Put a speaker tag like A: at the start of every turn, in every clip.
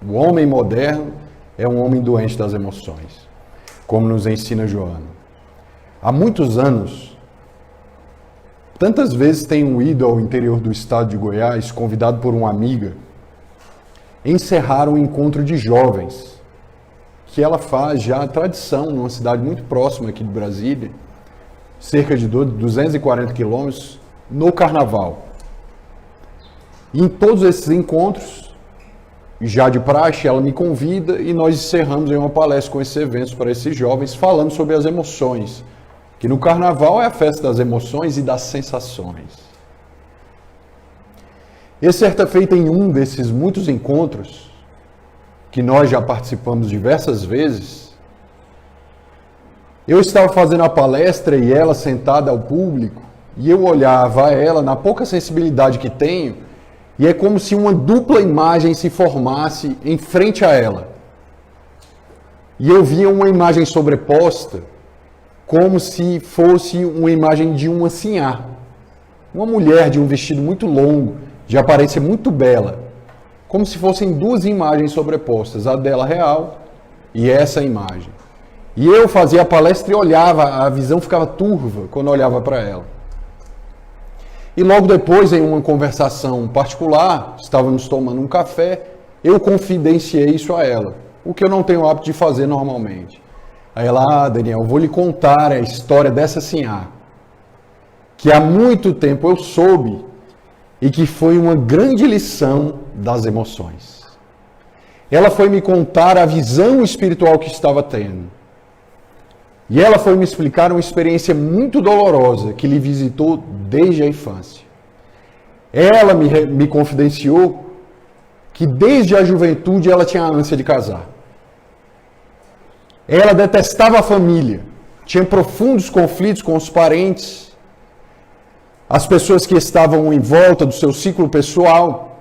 A: O homem moderno é um homem doente das emoções, como nos ensina Joana. Há muitos anos, tantas vezes tenho ido ao interior do estado de Goiás, convidado por uma amiga, encerrar um encontro de jovens, que ela faz já a tradição numa cidade muito próxima aqui de Brasília, cerca de 240 quilômetros, no Carnaval. E em todos esses encontros, já de praxe, ela me convida e nós encerramos em uma palestra com esses eventos para esses jovens, falando sobre as emoções, que no Carnaval é a festa das emoções e das sensações. E certa feita, em um desses muitos encontros, que nós já participamos diversas vezes, eu estava fazendo a palestra e ela sentada ao público, e eu olhava ela na pouca sensibilidade que tenho, e é como se uma dupla imagem se formasse em frente a ela. E eu via uma imagem sobreposta, como se fosse uma imagem de uma sinhá. Uma mulher de um vestido muito longo, de aparência muito bela. Como se fossem duas imagens sobrepostas, a dela real e essa imagem. E eu fazia a palestra e olhava, a visão ficava turva quando eu olhava para ela. E logo depois, em uma conversação particular, estávamos tomando um café, eu confidenciei isso a ela, o que eu não tenho o hábito de fazer normalmente. Aí ela, Daniel, eu vou lhe contar a história dessa sinhá, que há muito tempo eu soube e que foi uma grande lição das emoções. Ela foi me contar a visão espiritual que estava tendo. E ela foi me explicar uma experiência muito dolorosa que lhe visitou desde a infância. Ela me confidenciou que desde a juventude ela tinha a ânsia de casar. Ela detestava a família, tinha profundos conflitos com os parentes, as pessoas que estavam em volta do seu ciclo pessoal,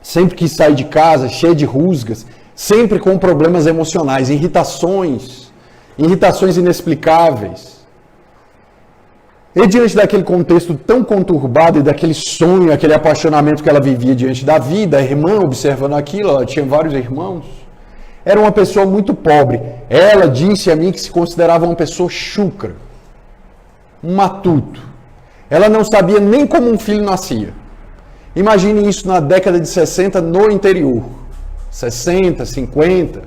A: sempre quis sair de casa, cheia de rusgas, sempre com problemas emocionais, irritações inexplicáveis. E diante daquele contexto tão conturbado e daquele sonho, aquele apaixonamento que ela vivia diante da vida, a irmã observando aquilo, ela tinha vários irmãos, era uma pessoa muito pobre. Ela disse a mim que se considerava uma pessoa chucra, um matuto. Ela não sabia nem como um filho nascia. Imagine isso na década de 60 no interior. 60, 50.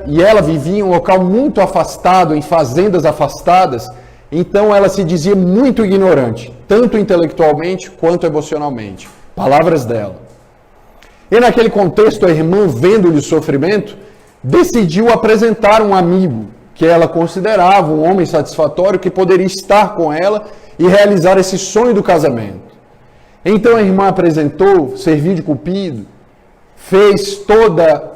A: E ela vivia em um local muito afastado, em fazendas afastadas, então ela se dizia muito ignorante, tanto intelectualmente quanto emocionalmente. Palavras dela. E naquele contexto, a irmã, vendo-lhe o sofrimento, decidiu apresentar um amigo que ela considerava um homem satisfatório que poderia estar com ela e realizar esse sonho do casamento. Então a irmã apresentou, serviu de cupido, fez toda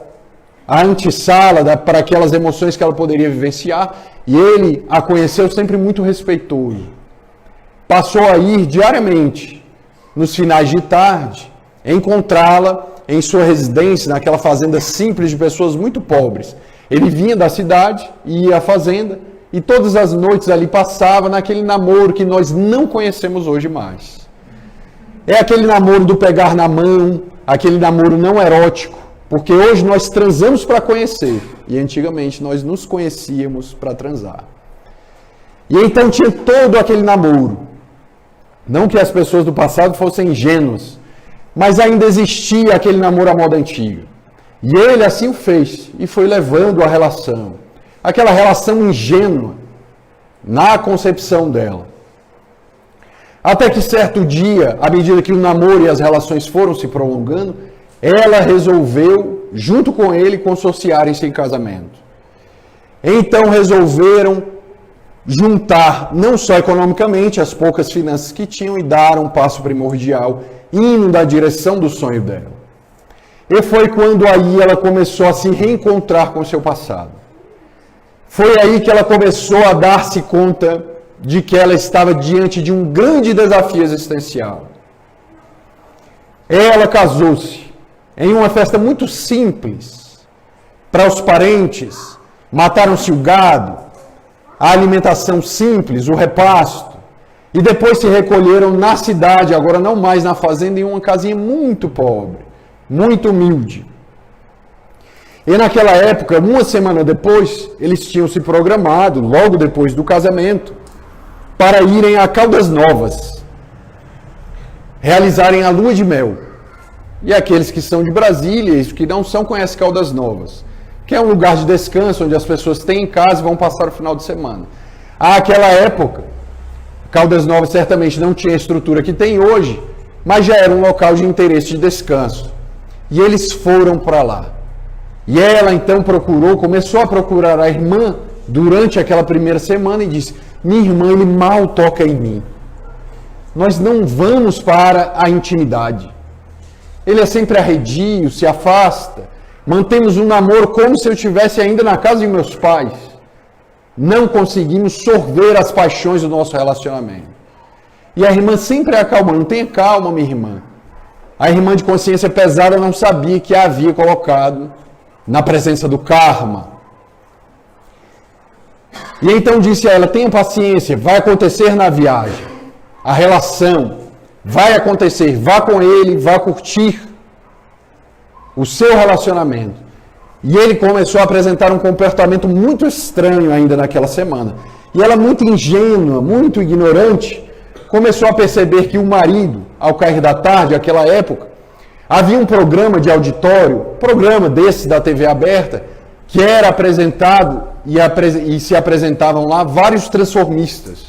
A: a antessala para aquelas emoções que ela poderia vivenciar, e ele a conheceu sempre muito respeitoso. Passou a ir diariamente, nos finais de tarde, encontrá-la em sua residência, naquela fazenda simples de pessoas muito pobres. Ele vinha da cidade, ia à fazenda, e todas as noites ali passava naquele namoro que nós não conhecemos hoje mais. É aquele namoro do pegar na mão, aquele namoro não erótico, porque hoje nós transamos para conhecer, e antigamente nós nos conhecíamos para transar. E então tinha todo aquele namoro. Não que as pessoas do passado fossem ingênuas, mas ainda existia aquele namoro à moda antiga. E ele assim o fez, e foi levando a relação. Aquela relação ingênua, na concepção dela. Até que certo dia, à medida que o namoro e as relações foram se prolongando, ela resolveu, junto com ele, consorciarem-se em casamento. Então resolveram juntar, não só economicamente, as poucas finanças que tinham e dar um passo primordial, indo na direção do sonho dela. E foi quando aí ela começou a se reencontrar com o seu passado. Foi aí que ela começou a dar-se conta de que ela estava diante de um grande desafio existencial. Ela casou-se em uma festa muito simples, para os parentes, mataram-se o gado, a alimentação simples, o repasto, e depois se recolheram na cidade, agora não mais na fazenda, em uma casinha muito pobre, muito humilde. E naquela época, uma semana depois, eles tinham se programado, logo depois do casamento, para irem a Caldas Novas, realizarem a lua de mel. E aqueles que são de Brasília, e os que não são, conhecem Caldas Novas, que é um lugar de descanso, onde as pessoas têm em casa e vão passar o final de semana. Àquela época, Caldas Novas certamente não tinha a estrutura que tem hoje, mas já era um local de interesse de descanso. E eles foram para lá. E ela então começou a procurar a irmã durante aquela primeira semana e disse: minha irmã, ele mal toca em mim. Nós não vamos para a intimidade. Ele é sempre arredio, se afasta. Mantemos um namoro como se eu estivesse ainda na casa de meus pais. Não conseguimos sorver as paixões do nosso relacionamento. E a irmã sempre acalmando: tenha calma, minha irmã. A irmã de consciência pesada não sabia que a havia colocado na presença do karma. E então disse a ela: tenha paciência, vai acontecer na viagem. A relação vai acontecer, vá com ele, vá curtir o seu relacionamento. E ele começou a apresentar um comportamento muito estranho ainda naquela semana. E ela, muito ingênua, muito ignorante, começou a perceber que o marido, ao cair da tarde, naquela época, havia um programa de auditório, programa desse da TV aberta, que era apresentado e se apresentavam lá vários transformistas.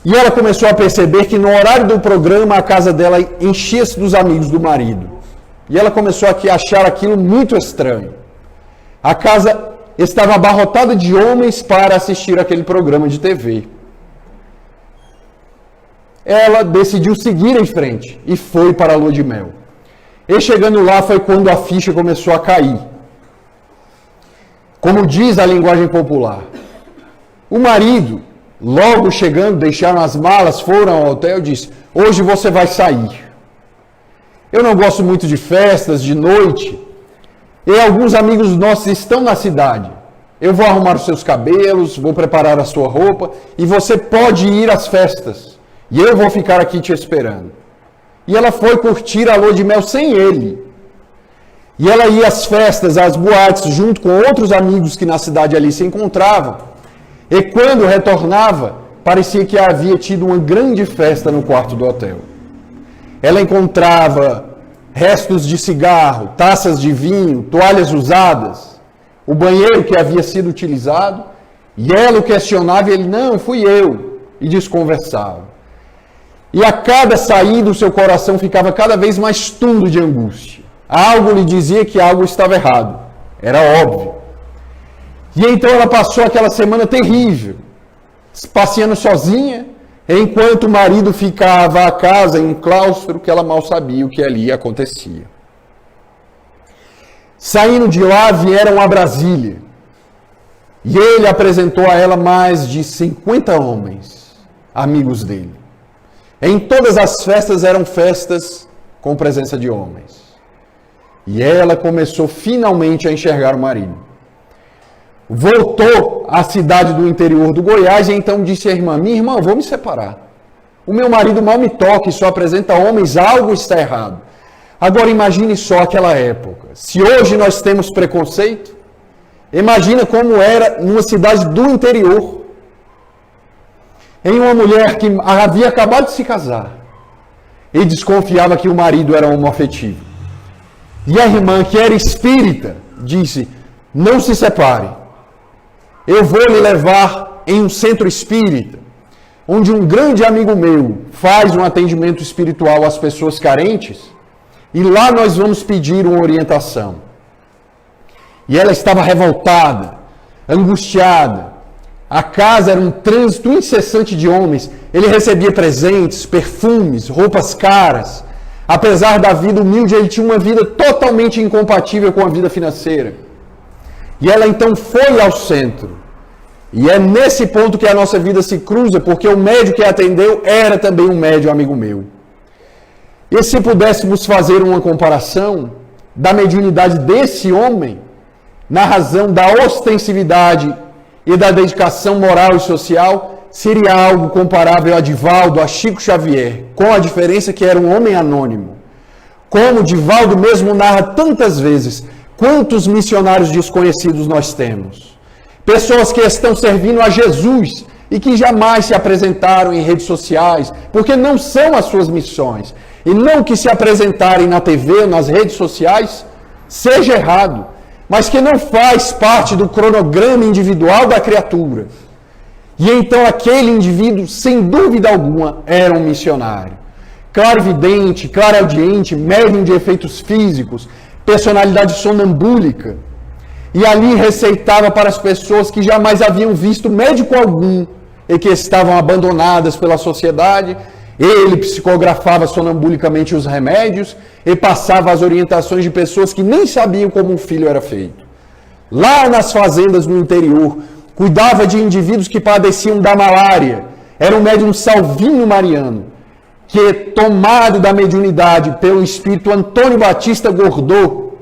A: E ela começou a perceber que no horário do programa a casa dela enchia-se dos amigos do marido. E ela começou a achar aquilo muito estranho. A casa estava abarrotada de homens para assistir aquele programa de TV. Ela decidiu seguir em frente e foi para a lua de mel. E chegando lá foi quando a ficha começou a cair. Como diz a linguagem popular, o marido, logo chegando, deixaram as malas, foram ao hotel e disse: hoje você vai sair. Eu não gosto muito de festas, de noite, e alguns amigos nossos estão na cidade. Eu vou arrumar os seus cabelos, vou preparar a sua roupa, e você pode ir às festas. E eu vou ficar aqui te esperando. E ela foi curtir a lua de mel sem ele. E ela ia às festas, às boates, junto com outros amigos que na cidade ali se encontravam. E quando retornava, parecia que havia tido uma grande festa no quarto do hotel. Ela encontrava restos de cigarro, taças de vinho, toalhas usadas, o banheiro que havia sido utilizado, e ela o questionava e ele: não, fui eu, e desconversava. E a cada saída o seu coração ficava cada vez mais túmido de angústia. Algo lhe dizia que algo estava errado. Era óbvio. E então ela passou aquela semana terrível, passeando sozinha, enquanto o marido ficava a casa em um claustro que ela mal sabia o que ali acontecia. Saindo de lá, vieram a Brasília. E ele apresentou a ela mais de 50 homens, amigos dele. Em todas as festas eram festas com presença de homens. E ela começou finalmente a enxergar o marido. Voltou à cidade do interior do Goiás e então disse à irmã: minha irmã, eu vou me separar. O meu marido mal me toca e só apresenta homens, algo está errado. Agora imagine só aquela época. Se hoje nós temos preconceito, imagina como era numa cidade do interior. Em uma mulher que havia acabado de se casar e desconfiava que o marido era homoafetivo. E a irmã, que era espírita, disse: não se separe. Eu vou lhe levar em um centro espírita, onde um grande amigo meu faz um atendimento espiritual às pessoas carentes, e lá nós vamos pedir uma orientação. E ela estava revoltada, angustiada. A casa era um trânsito incessante de homens. Ele recebia presentes, perfumes, roupas caras. Apesar da vida humilde, ele tinha uma vida totalmente incompatível com a vida financeira. E ela então foi ao centro. E é nesse ponto que a nossa vida se cruza, porque o médium que atendeu era também um médium amigo meu. E se pudéssemos fazer uma comparação da mediunidade desse homem, na razão da ostensividade e da dedicação moral e social, seria algo comparável a Divaldo, a Chico Xavier, com a diferença que era um homem anônimo. Como Divaldo mesmo narra tantas vezes, quantos missionários desconhecidos nós temos? Pessoas que estão servindo a Jesus e que jamais se apresentaram em redes sociais, porque não são as suas missões. E não que se apresentarem na TV, nas redes sociais, seja errado, mas que não faz parte do cronograma individual da criatura. E então aquele indivíduo, sem dúvida alguma, era um missionário. Clarividente, clareaudiente, médium de efeitos físicos, personalidade sonambúlica. E ali receitava para as pessoas que jamais haviam visto médico algum e que estavam abandonadas pela sociedade. Ele psicografava sonambulicamente os remédios e passava as orientações de pessoas que nem sabiam como um filho era feito. Lá nas fazendas no interior, cuidava de indivíduos que padeciam da malária. Era um médium Salvino Mariano, que, tomado da mediunidade pelo espírito Antônio Batista Gordô,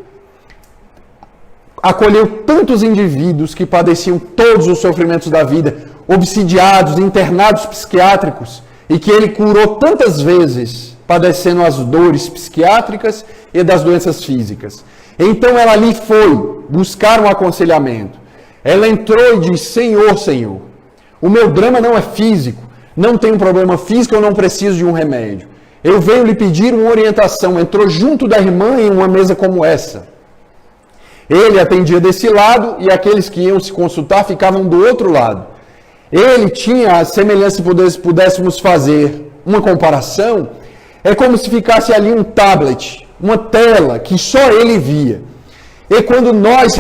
A: acolheu tantos indivíduos que padeciam todos os sofrimentos da vida, obsidiados, internados psiquiátricos, e que ele curou tantas vezes, padecendo as dores psiquiátricas e das doenças físicas. Então ela ali foi buscar um aconselhamento. Ela entrou e disse: Senhor, Senhor, o meu drama não é físico, não tenho problema físico, eu não preciso de um remédio. Eu venho lhe pedir uma orientação. Entrou junto da irmã em uma mesa como essa. Ele atendia desse lado e aqueles que iam se consultar ficavam do outro lado. Ele tinha a semelhança, se pudéssemos fazer uma comparação, é como se ficasse ali um tablet, uma tela que só ele via. E quando nós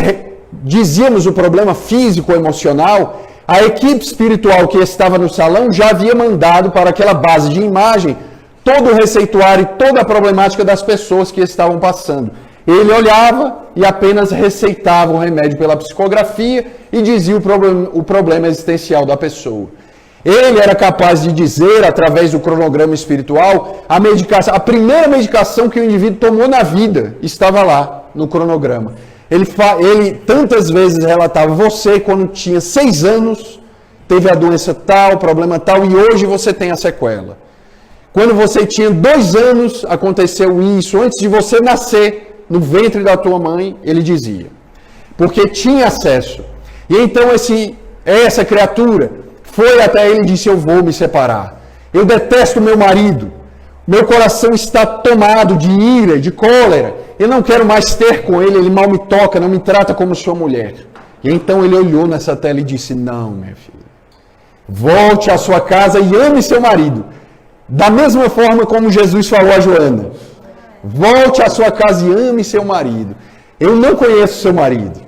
A: dizíamos o problema físico ou emocional, a equipe espiritual que estava no salão já havia mandado para aquela base de imagem todo o receituário e toda a problemática das pessoas que estavam passando. Ele olhava e apenas receitava o remédio pela psicografia e dizia o problema existencial da pessoa. Ele era capaz de dizer, através do cronograma espiritual, a primeira medicação que o indivíduo tomou na vida estava lá, no cronograma. Ele tantas vezes relatava: você, quando tinha 6 anos, teve a doença tal, problema tal, e hoje você tem a sequela. Quando você tinha 2 anos, aconteceu isso. Antes de você nascer, no ventre da tua mãe, ele dizia. Porque tinha acesso. E então essa criatura foi até ele e disse: eu vou me separar. Eu detesto meu marido. Meu coração está tomado de ira, de cólera. Eu não quero mais ter com ele, ele mal me toca, não me trata como sua mulher. E então ele olhou nessa tela e disse: não, minha filha. Volte à sua casa e ame seu marido. Da mesma forma como Jesus falou a Joana. Volte à sua casa e ame seu marido. Eu não conheço seu marido.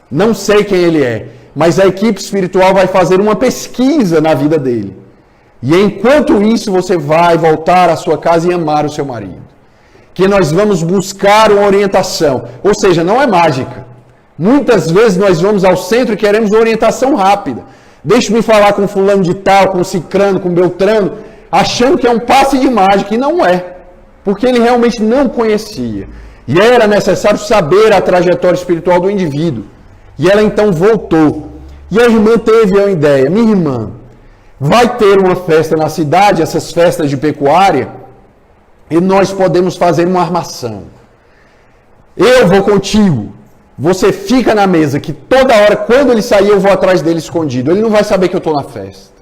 A: Não sei quem ele é. Mas a equipe espiritual vai fazer uma pesquisa na vida dele. E enquanto isso, você vai voltar à sua casa e amar o seu marido. Que nós vamos buscar uma orientação. Ou seja, não é mágica. Muitas vezes nós vamos ao centro e queremos uma orientação rápida. Deixe-me falar com fulano de tal, com cicrano, com beltrano, achando que é um passe de mágica, e não é. Porque ele realmente não conhecia. E era necessário saber a trajetória espiritual do indivíduo. E ela então voltou. E a irmã teve a ideia: minha irmã, vai ter uma festa na cidade, essas festas de pecuária, e nós podemos fazer uma armação. Eu vou contigo. Você fica na mesa, que toda hora, quando ele sair, eu vou atrás dele escondido. Ele não vai saber que eu estou na festa.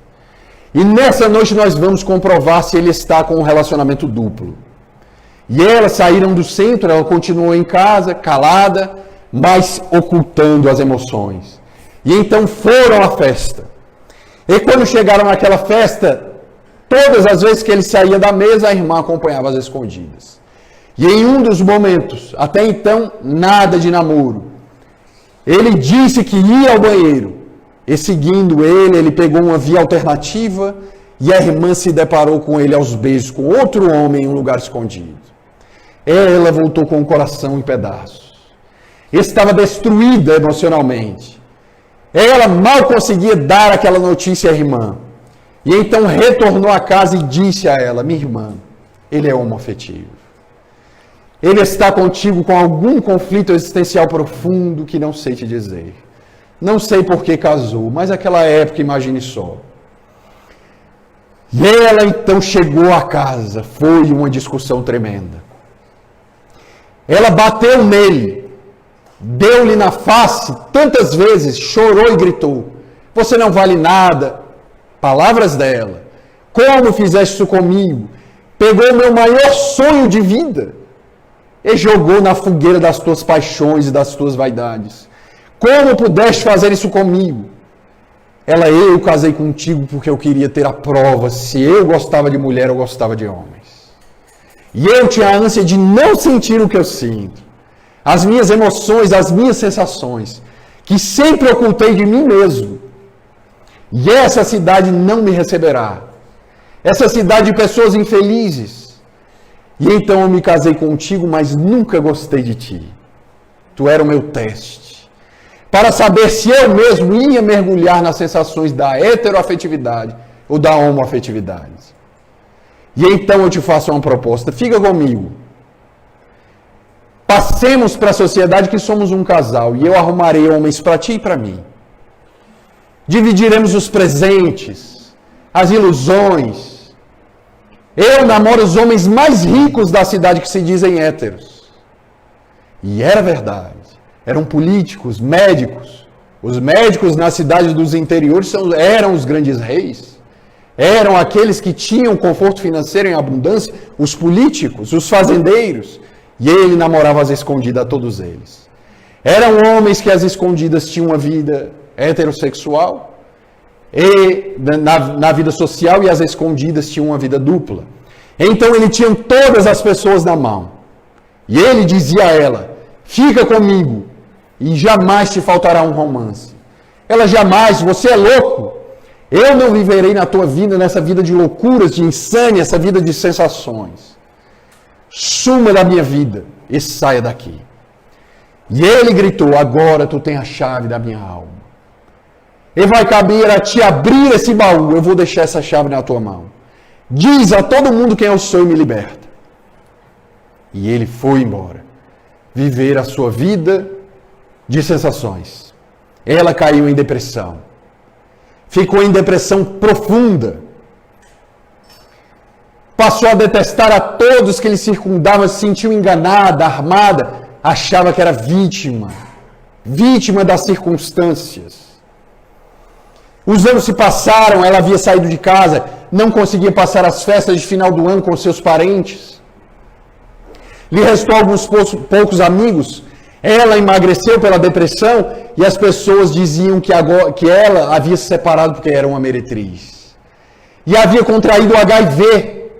A: E nessa noite nós vamos comprovar se ele está com um relacionamento duplo. E elas saíram do centro, ela continuou em casa, calada, mas ocultando as emoções. E então foram à festa. E quando chegaram naquela festa, todas as vezes que ele saía da mesa, a irmã acompanhava às escondidas. E em um dos momentos, até então, nada de namoro. Ele disse que ia ao banheiro. E seguindo ele pegou uma via alternativa e a irmã se deparou com ele aos beijos, com outro homem em um lugar escondido. Ela voltou com o coração em pedaços. Estava destruída emocionalmente. Ela mal conseguia dar aquela notícia à irmã. E então retornou à casa e disse a ela: minha irmã, ele é homoafetivo. Ele está contigo com algum conflito existencial profundo que não sei te dizer. Não sei por que casou, mas naquela época, imagine só. E ela então chegou à casa. Foi uma discussão tremenda. Ela bateu nele, deu-lhe na face tantas vezes, chorou e gritou: você não vale nada. Palavras dela: como fizeste isso comigo? Pegou o meu maior sonho de vida e jogou na fogueira das tuas paixões e das tuas vaidades. Como pudeste fazer isso comigo? Ela: eu casei contigo porque eu queria ter a prova se eu gostava de mulher ou gostava de homens. E eu tinha a ânsia de não sentir o que eu sinto. As minhas emoções, as minhas sensações, que sempre ocultei de mim mesmo. E essa cidade não me receberá. Essa cidade de pessoas infelizes. E então eu me casei contigo, mas nunca gostei de ti. Tu era o meu teste, para saber se eu mesmo ia mergulhar nas sensações da heteroafetividade ou da homoafetividade. E então eu te faço uma proposta: fica comigo. Passemos para a sociedade que somos um casal, e eu arrumarei homens para ti e para mim. Dividiremos os presentes, as ilusões. Eu namoro os homens mais ricos da cidade que se dizem héteros. E era verdade. Eram políticos, médicos. Os médicos na cidade dos interiores eram os grandes reis. Eram aqueles que tinham conforto financeiro em abundância, os políticos, os fazendeiros. E ele namorava às escondidas a todos eles. Eram homens que às escondidas tinham uma vida heterossexual e na vida social, e às escondidas tinham uma vida dupla. Então ele tinha todas as pessoas na mão. E ele dizia a ela: fica comigo e jamais te faltará um romance. Ela: jamais, você é louco. Eu não viverei na tua vida, nessa vida de loucuras, de insânia, essa vida de sensações. Suma da minha vida e saia daqui. E ele gritou: agora tu tens a chave da minha alma. E vai caber a te abrir esse baú, eu vou deixar essa chave na tua mão. Diz a todo mundo quem eu sou e me liberta. E ele foi embora, viver a sua vida de sensações. Ela caiu em depressão. Ficou em depressão profunda. Passou a detestar a todos que lhe circundavam, se sentiu enganada, armada, achava que era vítima das circunstâncias. Os anos se passaram, ela havia saído de casa, não conseguia passar as festas de final do ano com seus parentes. Lhe restou alguns poucos amigos. Ela emagreceu pela depressão e as pessoas diziam que ela havia se separado porque era uma meretriz. E havia contraído o HIV,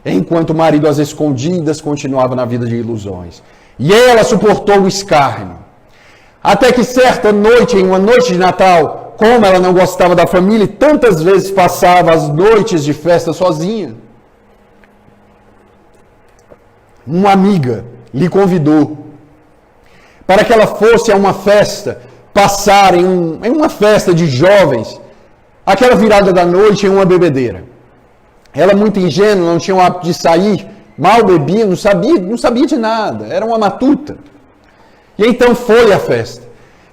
A: enquanto o marido às escondidas continuava na vida de ilusões. E ela suportou o escárnio. Até que certa noite, em uma noite de Natal, como ela não gostava da família e tantas vezes passava as noites de festa sozinha, uma amiga lhe convidou para que ela fosse a uma festa, passar em uma festa de jovens, aquela virada da noite em uma bebedeira. Ela, muito ingênua, não tinha o hábito de sair, mal bebia, não sabia de nada, era uma matuta. E então foi à festa.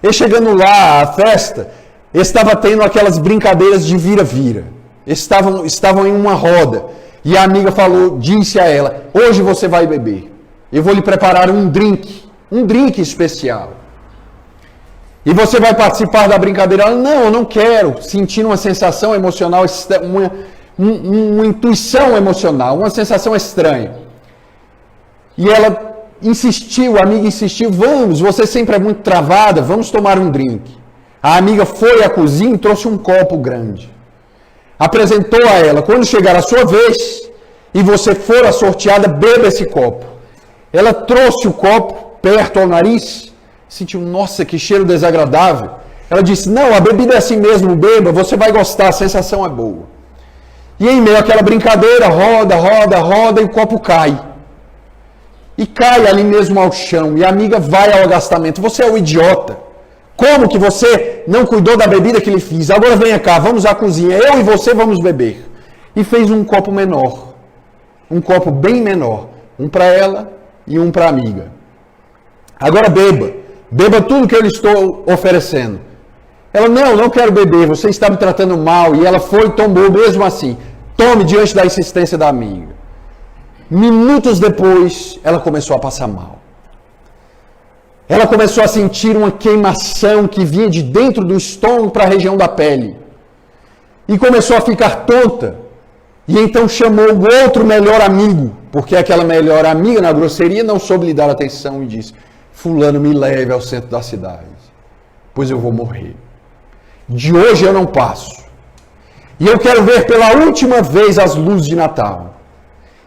A: E chegando lá, à festa, estava tendo aquelas brincadeiras de vira-vira. Estavam em uma roda. E a amiga disse a ela: hoje você vai beber. Eu vou lhe preparar um drink especial. E você vai participar da brincadeira. Ela: não, eu não quero. Sentindo uma sensação emocional, uma intuição emocional, uma sensação estranha. E ela insistiu, a amiga insistiu: vamos, você sempre é muito travada, vamos tomar um drink. A amiga foi à cozinha e trouxe um copo grande. Apresentou a ela: quando chegar a sua vez e você for a sorteada, beba esse copo. Ela trouxe o copo perto ao nariz, sentiu: nossa, que cheiro desagradável. Ela disse: não, a bebida é assim mesmo, beba, você vai gostar, a sensação é boa. E em meio àquela brincadeira, roda, e o copo cai. E cai ali mesmo ao chão, e a amiga vai ao agastamento: você é um idiota. Como que você não cuidou da bebida que lhe fiz? Agora venha cá, vamos à cozinha, eu e você vamos beber. E fez um copo menor, um copo bem menor, um para ela e um para a amiga. Agora beba tudo que eu lhe estou oferecendo. Ela: não quero beber, você está me tratando mal. E ela foi e tomou mesmo assim. Tome, diante da insistência da amiga. Minutos depois, ela começou a passar mal. Ela começou a sentir uma queimação que vinha de dentro do estômago para a região da pele. E começou a ficar tonta. E então chamou o outro melhor amigo, porque aquela melhor amiga, na grosseria, não soube lhe dar atenção e disse: fulano, me leve ao centro da cidade, pois eu vou morrer. De hoje eu não passo. E eu quero ver pela última vez as luzes de Natal.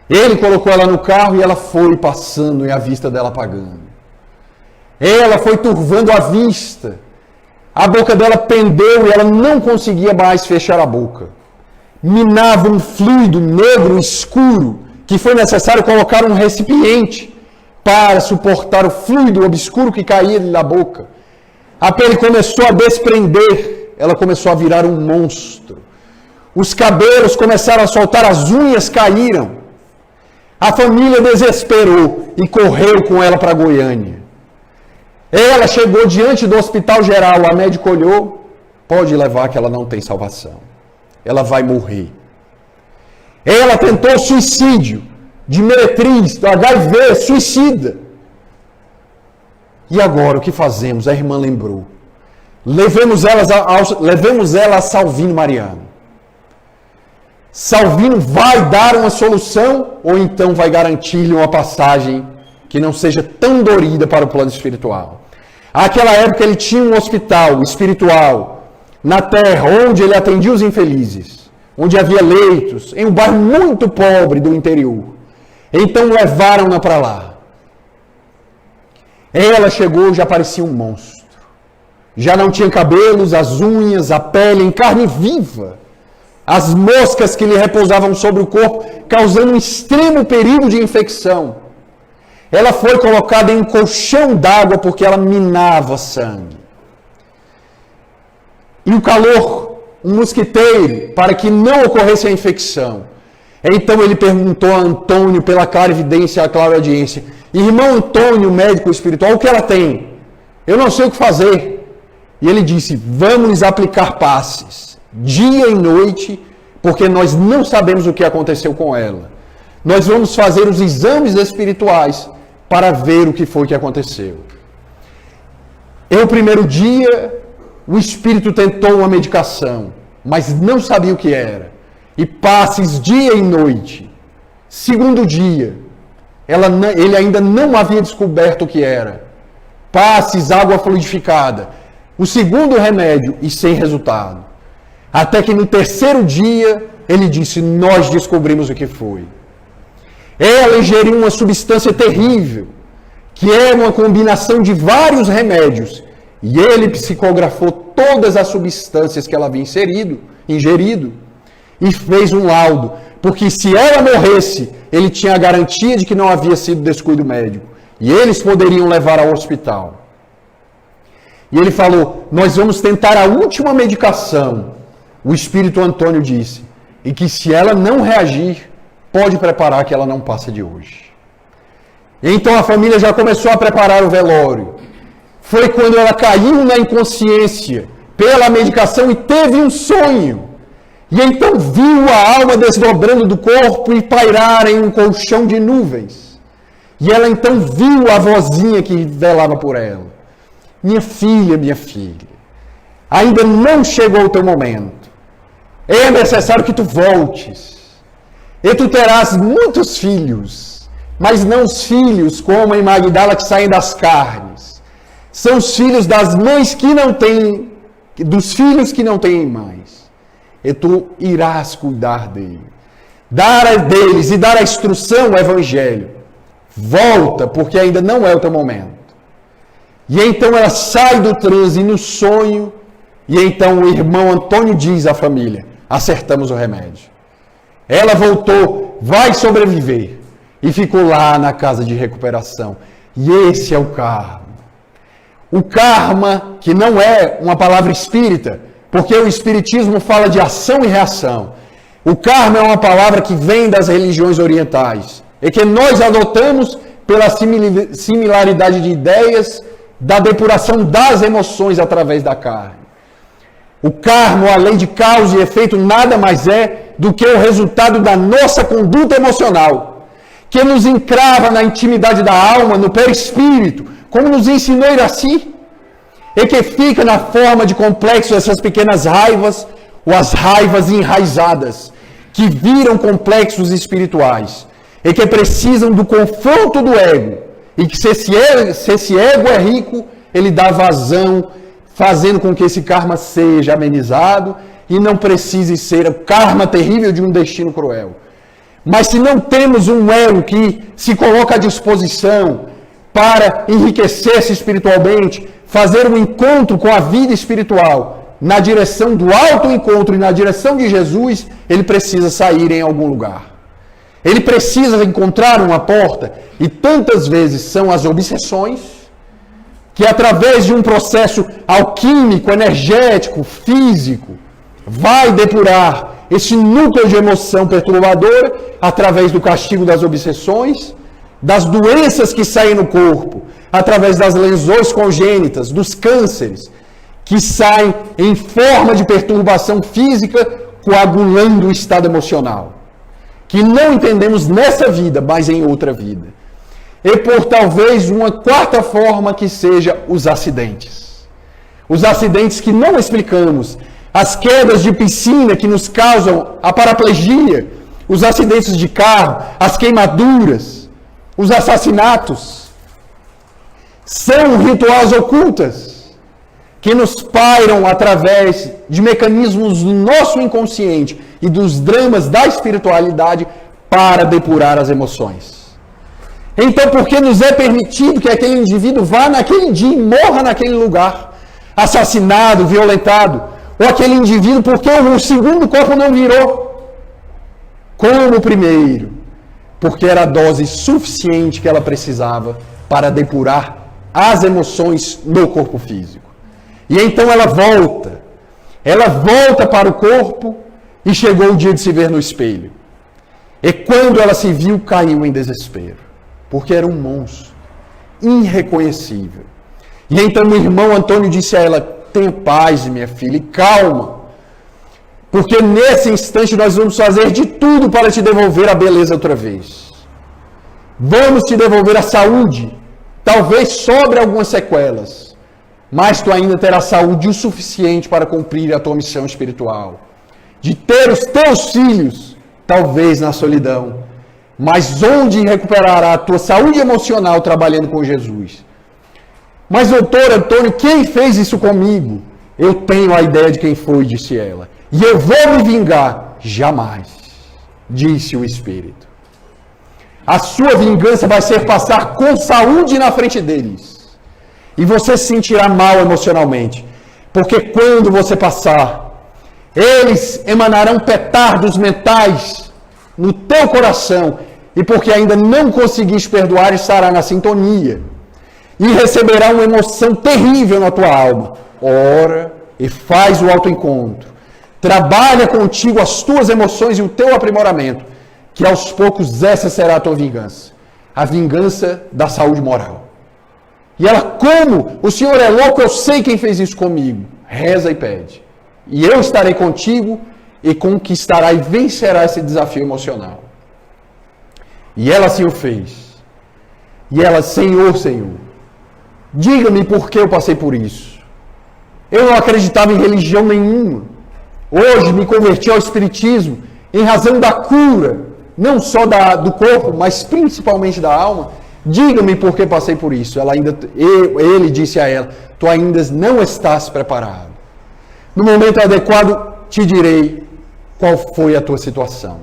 A: Ele colocou ela no carro e ela foi passando e a vista dela apagando. Ela foi turvando a vista. A boca dela pendeu e ela não conseguia mais fechar a boca. Minava um fluido negro escuro que foi necessário colocar um recipiente para suportar o fluido obscuro que caía da boca. A pele começou a desprender. Ela começou a virar um monstro. Os cabelos começaram a soltar, as unhas caíram. A família desesperou e correu com ela para Goiânia. Ela chegou diante do hospital geral, a médica olhou: pode levar que ela não tem salvação. Ela vai morrer. Ela tentou suicídio, de meretriz, do HIV, suicida. E agora o que fazemos? A irmã lembrou. Levemos ela a Salvino Mariano. Salvino vai dar uma solução ou então vai garantir-lhe uma passagem que não seja tão dorida para o plano espiritual. Naquela época ele tinha um hospital espiritual na terra, onde ele atendia os infelizes, onde havia leitos, em um bairro muito pobre do interior. Então levaram-na para lá. Ela chegou, já parecia um monstro. Já não tinha cabelos, as unhas, a pele em carne viva. As moscas que lhe repousavam sobre o corpo, causando um extremo perigo de infecção. Ela foi colocada em um colchão d'água porque ela minava sangue. E o calor, um mosquiteiro, para que não ocorresse a infecção. Então ele perguntou a Antônio, pela clarividência, a clareaudiência: irmão Antônio, médico espiritual, o que ela tem? Eu não sei o que fazer. E ele disse: vamos lhes aplicar passes, dia e noite, porque nós não sabemos o que aconteceu com ela. Nós vamos fazer os exames espirituais para ver o que foi que aconteceu. No primeiro dia, o espírito tentou uma medicação, mas não sabia o que era. E passes dia e noite. Segundo dia, ele ainda não havia descoberto o que era. Passes, água fluidificada. O segundo remédio e sem resultado. Até que no terceiro dia, ele disse: nós descobrimos o que foi. Ela ingeriu uma substância terrível, que era uma combinação de vários remédios. E ele psicografou todas as substâncias que ela havia ingerido, e fez um laudo. Porque se ela morresse, ele tinha a garantia de que não havia sido descuido médico. E eles poderiam levar ao hospital. E ele falou: nós vamos tentar a última medicação. O espírito Antônio disse: e que se ela não reagir, pode preparar que ela não passa de hoje. Então a família já começou a preparar o velório. Foi quando ela caiu na inconsciência pela medicação e teve um sonho. E então viu a alma desdobrando do corpo e pairar em um colchão de nuvens. E ela então viu a vozinha que velava por ela: minha filha, ainda não chegou o teu momento. É necessário que tu voltes. E tu terás muitos filhos, mas não os filhos como em Magdala que saem das carnes. São os filhos das mães que não têm, dos filhos que não têm mães. E tu irás cuidar deles e dar a instrução ao evangelho. Volta, porque ainda não é o teu momento. E então ela sai do transe no sonho, e então o irmão Antônio diz à família: acertamos o remédio. Ela voltou, vai sobreviver. E ficou lá na casa de recuperação. E esse é o karma. O karma, que não é uma palavra espírita, porque o espiritismo fala de ação e reação. O karma é uma palavra que vem das religiões orientais. E que nós adotamos pela similaridade de ideias da depuração das emoções através da carne. O karma, a lei de causa e efeito, nada mais é do que o resultado da nossa conduta emocional, que nos encrava na intimidade da alma, no perispírito, como nos ensinou Iraci, e que fica na forma de complexo essas pequenas raivas, ou as raivas enraizadas, que viram complexos espirituais, e que precisam do confronto do ego, e que se esse ego é rico, ele dá vazão, fazendo com que esse karma seja amenizado, e não precise ser o karma terrível de um destino cruel. Mas se não temos um ego que se coloca à disposição para enriquecer-se espiritualmente, fazer um encontro com a vida espiritual, na direção do autoencontro e na direção de Jesus, ele precisa sair em algum lugar. Ele precisa encontrar uma porta, e tantas vezes são as obsessões, que através de um processo alquímico, energético, físico, vai depurar esse núcleo de emoção perturbadora através do castigo das obsessões, das doenças que saem no corpo, através das lesões congênitas, dos cânceres, que saem em forma de perturbação física, coagulando o estado emocional, que não entendemos nessa vida, mas em outra vida. E por talvez uma quarta forma que seja os acidentes. Os acidentes que não explicamos, as quedas de piscina que nos causam a paraplegia, os acidentes de carro, as queimaduras, os assassinatos, são rituais ocultas que nos pairam através de mecanismos do nosso inconsciente e dos dramas da espiritualidade para depurar as emoções. Então, por que nos é permitido que aquele indivíduo vá naquele dia e morra naquele lugar, assassinado, violentado? Ou aquele indivíduo, porque o segundo corpo não virou como o primeiro? Porque era a dose suficiente que ela precisava para depurar as emoções no corpo físico. E então ela volta para o corpo e chegou o dia de se ver no espelho. E quando ela se viu, caiu em desespero, porque era um monstro irreconhecível. E então o irmão Antônio disse a ela: tenha paz, minha filha, e calma, porque nesse instante nós vamos fazer de tudo para te devolver a beleza outra vez. Vamos te devolver a saúde. Talvez sobre algumas sequelas, mas tu ainda terás saúde o suficiente para cumprir a tua missão espiritual. De ter os teus filhos, talvez na solidão, mas onde recuperará a tua saúde emocional trabalhando com Jesus. Mas, doutor Antônio, quem fez isso comigo? Eu tenho a ideia de quem foi, disse ela. E eu vou me vingar. Jamais, disse o Espírito. A sua vingança vai ser passar com saúde na frente deles. E você se sentirá mal emocionalmente. Porque quando você passar, eles emanarão petardos mentais no teu coração. E porque ainda não conseguiste perdoar, estará na sintonia. E receberá uma emoção terrível na tua alma. Ora e faz o autoencontro. Trabalha contigo as tuas emoções e o teu aprimoramento, que aos poucos essa será a tua vingança. A vingança da saúde moral. E ela: como? O Senhor é louco, eu sei quem fez isso comigo. Reza e pede. E eu estarei contigo e conquistará e vencerá esse desafio emocional. E ela assim o fez. E ela: Senhor, diga-me por que eu passei por isso. Eu não acreditava em religião nenhuma. Hoje me converti ao Espiritismo em razão da cura, não só do corpo, mas principalmente da alma. Diga-me por que passei por isso. Ele disse a ela: tu ainda não estás preparado. No momento adequado te direi qual foi a tua situação.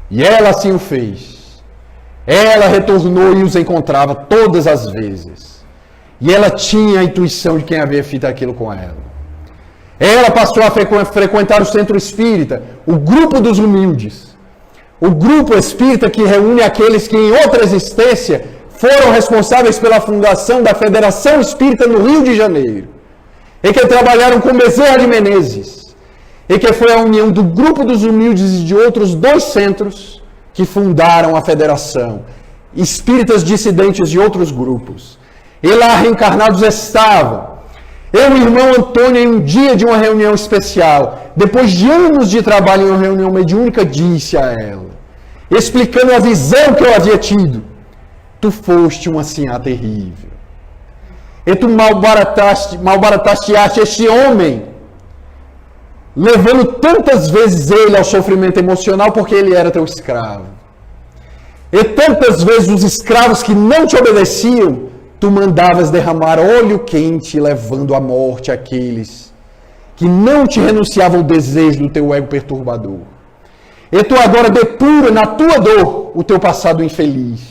A: E ela assim o fez. Ela retornou e os encontrava todas as vezes. E ela tinha a intuição de quem havia feito aquilo com ela. Ela passou a frequentar o centro espírita, o grupo dos humildes. O grupo espírita que reúne aqueles que em outra existência foram responsáveis pela fundação da Federação Espírita no Rio de Janeiro. E que trabalharam com Bezerra de Menezes. E que foi a união do grupo dos humildes e de outros 2 centros que fundaram a Federação. Espíritas dissidentes de outros grupos. E lá reencarnados estavam eu e o irmão Antônio, em um dia de uma reunião especial, depois de anos de trabalho em uma reunião mediúnica, disse a ela: explicando a visão que eu havia tido. Tu foste uma sinhá terrível. E tu malbarataste este homem, levando tantas vezes ele ao sofrimento emocional porque ele era teu escravo. E tantas vezes os escravos que não te obedeciam, tu mandavas derramar óleo quente, levando à morte aqueles que não te renunciavam ao desejo do teu ego perturbador. E tu agora depura na tua dor o teu passado infeliz.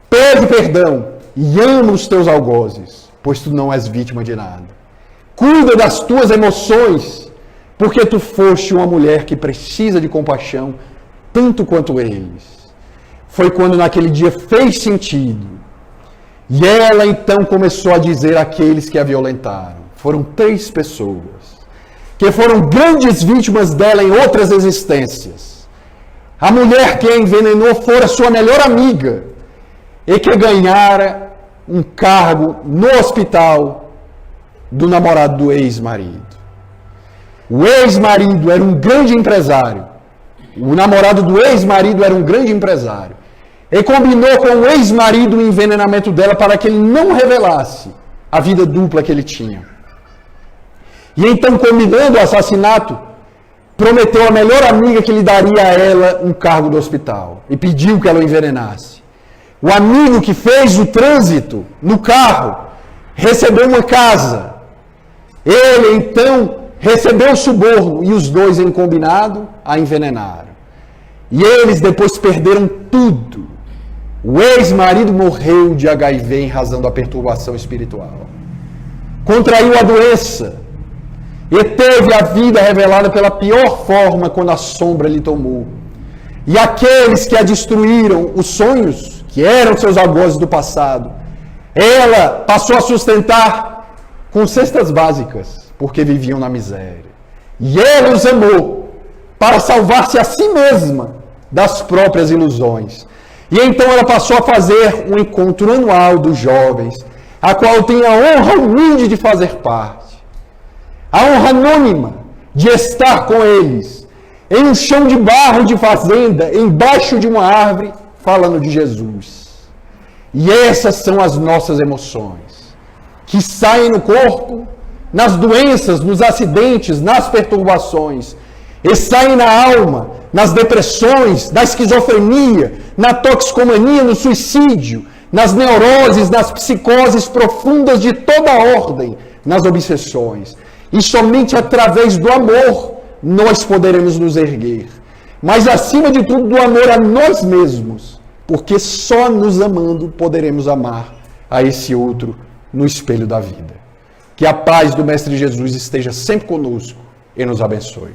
A: Pede perdão e ama os teus algozes, pois tu não és vítima de nada. Cuida das tuas emoções, porque tu foste uma mulher que precisa de compaixão, tanto quanto eles. Foi quando naquele dia fez sentido. E ela então começou a dizer àqueles que a violentaram. Foram 3 pessoas, que foram grandes vítimas dela em outras existências. A mulher que a envenenou fora sua melhor amiga, e que ganhara um cargo no hospital do namorado do ex-marido. O ex-marido era um grande empresário. O namorado do ex-marido era um grande empresário. E combinou com o ex-marido o envenenamento dela para que ele não revelasse a vida dupla que ele tinha. E então, combinando o assassinato, prometeu à melhor amiga que lhe daria a ela um cargo do hospital. E pediu que ela o envenenasse. O amigo que fez o trânsito no carro recebeu uma casa. Ele, então, recebeu o suborno e os dois, em combinado, a envenenaram. E eles depois perderam tudo. O ex-marido morreu de HIV em razão da perturbação espiritual. Contraiu a doença e teve a vida revelada pela pior forma quando a sombra lhe tomou. E aqueles que a destruíram, os sonhos, que eram seus algozes do passado, ela passou a sustentar com cestas básicas, porque viviam na miséria. E ela os amou para salvar-se a si mesma das próprias ilusões. E então ela passou a fazer um encontro anual dos jovens, a qual tem a honra humilde de fazer parte. A honra anônima de estar com eles, em um chão de barro de fazenda, embaixo de uma árvore, falando de Jesus. E essas são as nossas emoções, que saem no corpo, nas doenças, nos acidentes, nas perturbações, e saem na alma, nas depressões, na esquizofrenia, na toxicomania, no suicídio, nas neuroses, nas psicoses profundas de toda ordem, nas obsessões. E somente através do amor nós poderemos nos erguer. Mas acima de tudo, do amor a nós mesmos, porque só nos amando poderemos amar a esse outro no espelho da vida. Que a paz do Mestre Jesus esteja sempre conosco e nos abençoe.